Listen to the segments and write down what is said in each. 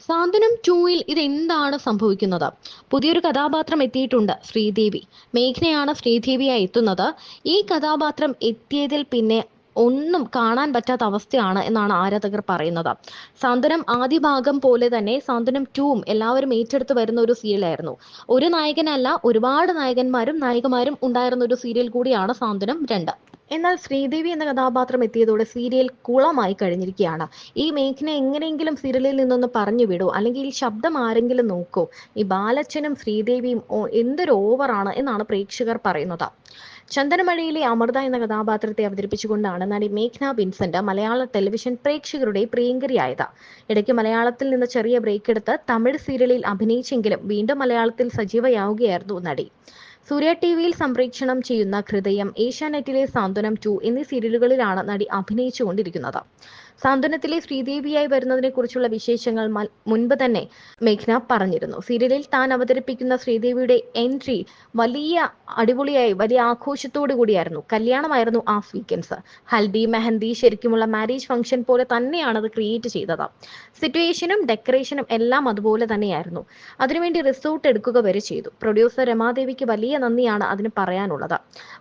സാന്ത്വനം 2-ൽ ഇതെന്താണ് സംഭവിക്കുന്നത്? പുതിയൊരു കഥാപാത്രം എത്തിയിട്ടുണ്ട്, ശ്രീദേവി. മേഘ്നയാണ് ശ്രീദേവിയായി എത്തുന്നത്. ഈ കഥാപാത്രം എത്തിയതിൽ പിന്നെ ഒന്നും കാണാൻ പറ്റാത്ത അവസ്ഥയാണ് എന്നാണ് ആരാധകർ പറയുന്നത്. സാന്ത്വനം ആദ്യ ഭാഗം പോലെ തന്നെ സാന്ത്വനം 2-ഉം എല്ലാവരും ഏറ്റെടുത്ത് വരുന്ന ഒരു സീരിയലായിരുന്നു. ഒരു നായകനല്ല, ഒരുപാട് നായകന്മാരും നായികമാരും ഉണ്ടായിരുന്ന ഒരു സീരിയൽ കൂടിയാണ് സാന്ത്വനം 2. എന്നാൽ ശ്രീദേവി എന്ന കഥാപാത്രം എത്തിയതോടെ സീരിയൽ കുളമായി കഴിഞ്ഞിരിക്കുകയാണ്. ഈ മേഘ്ന എങ്ങനെയെങ്കിലും സീരിയലിൽ നിന്നൊന്ന് പറഞ്ഞു വിടൂ, അല്ലെങ്കിൽ ഈ ശബ്ദം ആരെങ്കിലും നോക്കൂ. ഈ ബാലച്ചനും ശ്രീദേവിയും എന്തൊരു ഓവറാണ് എന്നാണ് പ്രേക്ഷകർ പറയുന്നത്. ചന്ദനമഴയിലെ അമൃത എന്ന കഥാപാത്രത്തെ അവതരിപ്പിച്ചുകൊണ്ടാണ് നടി മേഘ്ന വിൻസെന്റ് മലയാള ടെലിവിഷൻ പ്രേക്ഷകരുടെ പ്രിയങ്കരിയായത്. ഇടയ്ക്ക് മലയാളത്തിൽ നിന്ന് ചെറിയ ബ്രേക്ക് എടുത്ത് തമിഴ് സീരിയലിൽ അഭിനയിച്ചെങ്കിലും വീണ്ടും മലയാളത്തിൽ സജീവയാവുകയായിരുന്നു നടി. സൂര്യ ടിവിയിൽ സംപ്രേക്ഷണം ചെയ്യുന്ന ഹൃദയം, ഏഷ്യാനെറ്റിലെ സാന്ത്വനം 2 എന്നീ സീരിയലുകളിലാണ് നടി അഭിനയിച്ചുകൊണ്ടിരിക്കുന്നത്. സാന്ത്വനത്തിലെ ശ്രീദേവിയായി വരുന്നതിനെ കുറിച്ചുള്ള വിശേഷങ്ങൾ മുൻപ് തന്നെ മേഘ്ന പറഞ്ഞിരുന്നു. സീരിയലിൽ താൻ അവതരിപ്പിക്കുന്ന ശ്രീദേവിയുടെ എൻട്രി വലിയ അടിപൊളിയായി, വലിയ ആഘോഷത്തോടു കൂടിയായിരുന്നു. കല്യാണമായിരുന്നു ആ സീക്വൻസ്. ഹൽദി, മെഹന്തി, ശരിക്കുമുള്ള മാരേജ് ഫംഗ്ഷൻ പോലെ തന്നെയാണ് അത് ക്രിയേറ്റ് ചെയ്തത്. സിറ്റുവേഷനും ഡെക്കറേഷനും എല്ലാം അതുപോലെ തന്നെയായിരുന്നു. അതിനുവേണ്ടി റിസോർട്ട് എടുക്കുക വരെ ചെയ്തു. പ്രൊഡ്യൂസർ രമാദേവിക്ക് വലിയ നന്ദിയാണ് അതിന് പറയാനുള്ളത്.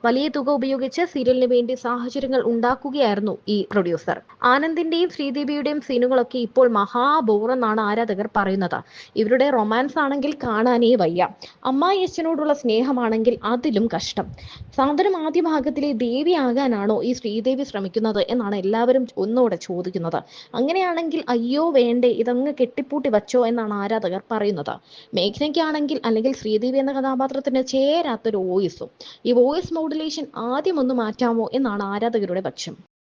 വലിയ തുക ഉപയോഗിച്ച് സീരിയലിന് വേണ്ടി സാഹചര്യങ്ങൾ ഉണ്ടാക്കുകയായിരുന്നു ഈ പ്രൊഡ്യൂസർ. ആനന്ദിന്റെയും ശ്രീദേവിയുടെയും സീനുകളൊക്കെ ഇപ്പോൾ മഹാബോറെന്നാണ് ആരാധകർ പറയുന്നത്. ഇവരുടെ റൊമാൻസ് ആണെങ്കിൽ കാണാനേ വയ്യ. അമ്മായി അച്ഛനോടുള്ള സ്നേഹമാണെങ്കിൽ അതിലും കഷ്ടം. സാന്ത്വനം ആദ്യ ഭാഗത്തിലെ ദേവിയാകാനാണോ ഈ ശ്രീദേവി ശ്രമിക്കുന്നത് എന്നാണ് എല്ലാവരും ഒന്നുകൂടെ ചോദിക്കുന്നത്. അങ്ങനെയാണെങ്കിൽ അയ്യോ വേണ്ടേ, ഇതങ്ങ് കെട്ടിപ്പൂട്ടി വച്ചോ എന്നാണ് ആരാധകർ പറയുന്നത്. മേഘ്നയ്ക്കാണെങ്കിൽ, അല്ലെങ്കിൽ ശ്രീദേവി എന്ന കഥാപാത്രത്തിന് ചേരാത്തൊരു വോയിസും. ഈ വോയിസ് മോഡുലേഷൻ ആദ്യം ഒന്ന് മാറ്റാമോ എന്നാണ് ആരാധകരുടെ പക്ഷം.